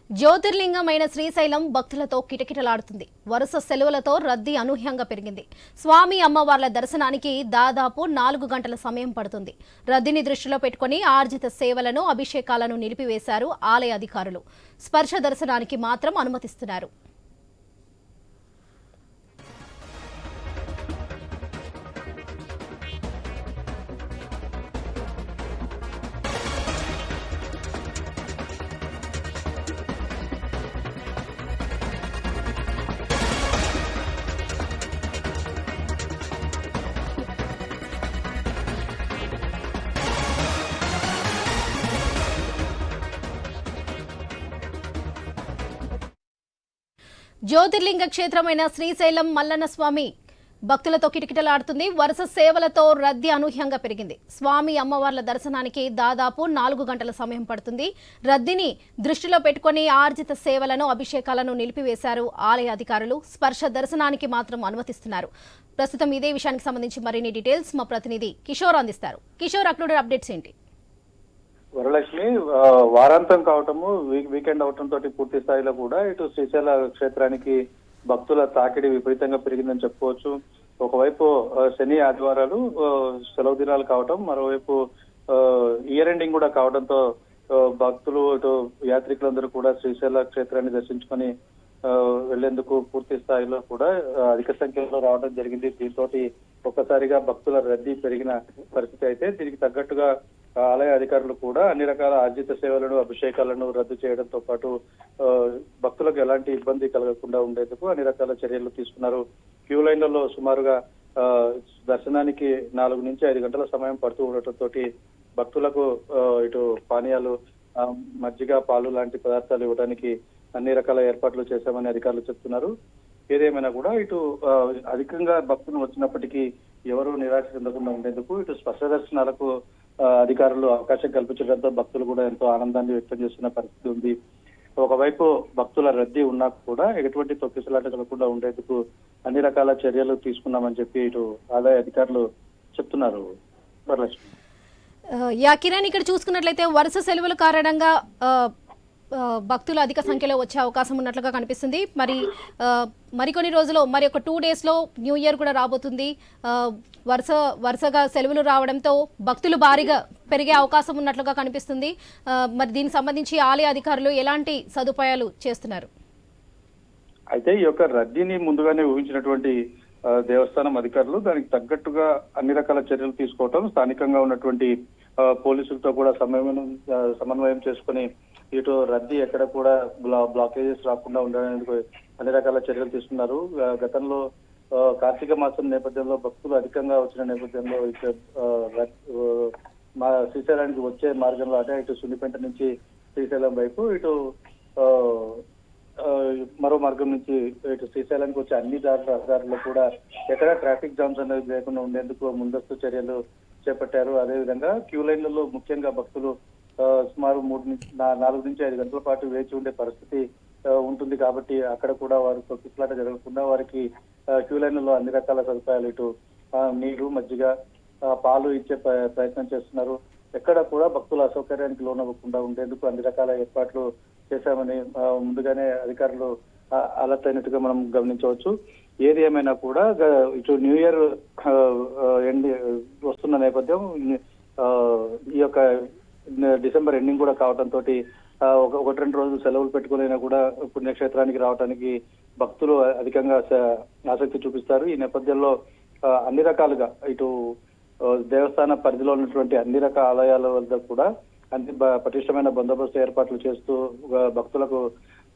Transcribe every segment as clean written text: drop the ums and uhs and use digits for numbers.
జ్యోతిర్లింగమైన శ్రీశైలం భక్తులతో కిటకిటలాడుతుంది. వరుస సెలవులతో రద్దీ అనూహ్యంగా పెరిగింది. స్వామి అమ్మవార్ల దర్శనానికి దాదాపు 4 గంటల సమయం పడుతుంది. రద్దీని దృష్టిలో పెట్టుకుని ఆర్జిత సేవలను, అభిషేకాలను నిలిపివేశారు ఆలయ అధికారులు. స్పర్శ దర్శనానికి మాత్రం అనుమతిస్తున్నారు. జ్యోతిర్లింగ క్షేత్రమైన శ్రీశైలం మల్లన్న స్వామి భక్తులతో కిటకిటలాడుతుంది. వరుస సేవలతో రద్దీ అనూహ్యంగా పెరిగింది. స్వామి అమ్మవార్ల దర్శనానికి దాదాపు 4 గంటల సమయం పడుతుంది. రద్దీని దృష్టిలో పెట్టుకుని ఆర్జిత సేవలను, అభిషేకాలను నిలిపివేశారు ఆలయ అధికారులు. స్పర్శ దర్శనానికి మాత్రం అనుమతిస్తున్నారు. ప్రస్తుతం ఇదే విషయానికి సంబంధించి మరిన్ని డీటెయిల్స్ మా ప్రతినిధి కిషోర్ అందిస్తారు. కిషోర్, అప్లోడెడ్ అప్డేట్స్ ఏంటి? వరలక్ష్మి, వారాంతం కావటము, వీకెండ్ అవటంతో పూర్తి స్థాయిలో కూడా ఇటు శ్రీశైల క్షేత్రానికి భక్తుల తాకిడి విపరీతంగా పెరిగిందని చెప్పుకోవచ్చు. ఒకవైపు శని ఆదివారాలు సెలవు దినాలు కావటం, మరోవైపు ఇయర్ ఎండింగ్ కూడా కావడంతో భక్తులు ఇటు యాత్రికులందరూ కూడా శ్రీశైల క్షేత్రాన్ని దర్శించుకొని వెళ్లేందుకు పూర్తి స్థాయిలో కూడా అధిక సంఖ్యలో రావడం జరిగింది. దీంతో ఒక్కసారిగా భక్తుల రద్దీ పెరిగిన పరిస్థితి. అయితే దీనికి తగ్గట్టుగా ఆలయ అధికారులు కూడా అన్ని రకాల ఆర్జిత సేవలను, అభిషేకాలను రద్దు చేయడంతో పాటు భక్తులకు ఎలాంటి ఇబ్బంది కలగకుండా ఉండేందుకు అన్ని రకాల చర్యలు తీసుకున్నారు. క్యూ లైన్లలో సుమారుగా దర్శనానికి 4 నుంచి 5 గంటల సమయం పడుతూ ఉండటంతో భక్తులకు ఇటు పానీయాలు, మజ్జిగ, పాలు లాంటి పదార్థాలు ఇవ్వడానికి అన్ని రకాల ఏర్పాట్లు చేశామని అధికారులు చెప్తున్నారు. ఏదేమైనా కూడా ఇటు అధికంగా భక్తులు వచ్చినప్పటికీ ఎవరు నిరాశ చెందకుండా ఉండేందుకు ఇటు స్పర్శ దర్శనాలకు అధికారులు అవకాశం కల్పించడంతో భక్తులు కూడా ఎంతో ఆనందాన్ని వ్యక్తం చేస్తున్న పరిస్థితి ఉంది. ఒకవైపు భక్తుల రద్దీ ఉన్నా కూడా ఎటువంటి తొక్కిసలాట కలగకుండా ఉండేందుకు అన్ని రకాల చర్యలు తీసుకున్నామని చెప్పి ఇటు ఆలయ అధికారులు చెప్తున్నారు. వరలక్ష్మి, కిరణ్, ఇక్కడ చూసుకున్నట్లయితే వరుస సెలవుల కారణంగా భక్తులు అధిక సంఖ్యలో వచ్చే అవకాశం ఉన్నట్లుగా కనిపిస్తుంది. మరికొన్ని రోజుల్లో, మరి ఒక 2 డేస్లో న్యూ ఇయర్ కూడా రాబోతుంది. వరుసగా సెలవులు రావడంతో భక్తులు భారీగా పెరిగే అవకాశం ఉన్నట్లుగా కనిపిస్తుంది. మరి దీనికి సంబంధించి ఆలయ అధికారులు ఎలాంటి సదుపాయాలు చేస్తున్నారు? అయితే ఈ యొక్క రద్దీని ముందుగానే ఊహించినటువంటి దేవస్థానం అధికారులు దానికి తగ్గట్టుగా అన్ని రకాల చర్యలు తీసుకోవటం, స్థానికంగా ఉన్నటువంటి పోలీసులతో కూడా సమన్వయం చేసుకుని ఇటు రద్దీ ఎక్కడ కూడా బ్లాకేజెస్ రాకుండా ఉండడానికి అన్ని రకాల చర్యలు తీసుకున్నారు. గతంలో కార్తీక మాసం నేపథ్యంలో భక్తులు అధికంగా వచ్చిన నేపథ్యంలో మా శ్రీశైలానికి వచ్చే మార్గంలో అంటే ఇటు సున్నిపేట నుంచి శ్రీశైలం వైపు, ఇటు మరో మార్గం నుంచి ఇటు శ్రీశైలానికి వచ్చే అన్ని రహదారుల్లో కూడా ఎక్కడ ట్రాఫిక్ జామ్స్ అనేది లేకుండా ఉండేందుకు ముందస్తు చర్యలు చేపట్టారు. అదేవిధంగా క్యూ లైన్లలో ముఖ్యంగా భక్తులు సుమారు 4 నుంచి 5 గంటల పాటు వేచి ఉండే పరిస్థితి ఉంటుంది. కాబట్టి అక్కడ కూడా వారు తొక్కిసలాట జరగకుండా వారికి క్యూ లైన్లలో అన్ని రకాల సదుపాయాలు, ఇటు నీరు, మజ్జిగ, పాలు ఇచ్చే ప్రయత్నం చేస్తున్నారు. ఎక్కడ కూడా భక్తుల అసౌకర్యానికి లోనవ్వకుండా ఉండేందుకు అన్ని రకాల ఏర్పాట్లు చేశామని ముందుగానే అధికారులు అలర్ట్ అయినట్టుగా మనం గమనించవచ్చు. ఏది ఏమైనా కూడా ఇటు న్యూ ఇయర్ వస్తున్న నేపథ్యం, ఈ యొక్క డిసెంబర్ ఎండింగ్ కూడా కావడంతో 1-2 రోజులు సెలవులు పెట్టుకునైనా కూడా పుణ్యక్షేత్రానికి రావడానికి భక్తులు అధికంగా ఆసక్తి చూపిస్తారు. ఈ నేపథ్యంలో అన్ని రకాలుగా ఇటు దేవస్థాన పరిధిలో ఉన్నటువంటి అన్ని రకాల ఆలయాల వద్ద కూడా పటిష్టమైన బందోబస్తు ఏర్పాట్లు చేస్తూ భక్తులకు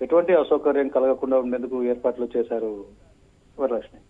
ఎటువంటి అసౌకర్యం కలగకుండా ఉండేందుకు ఏర్పాట్లు చేశారు. వరలక్ష్మి.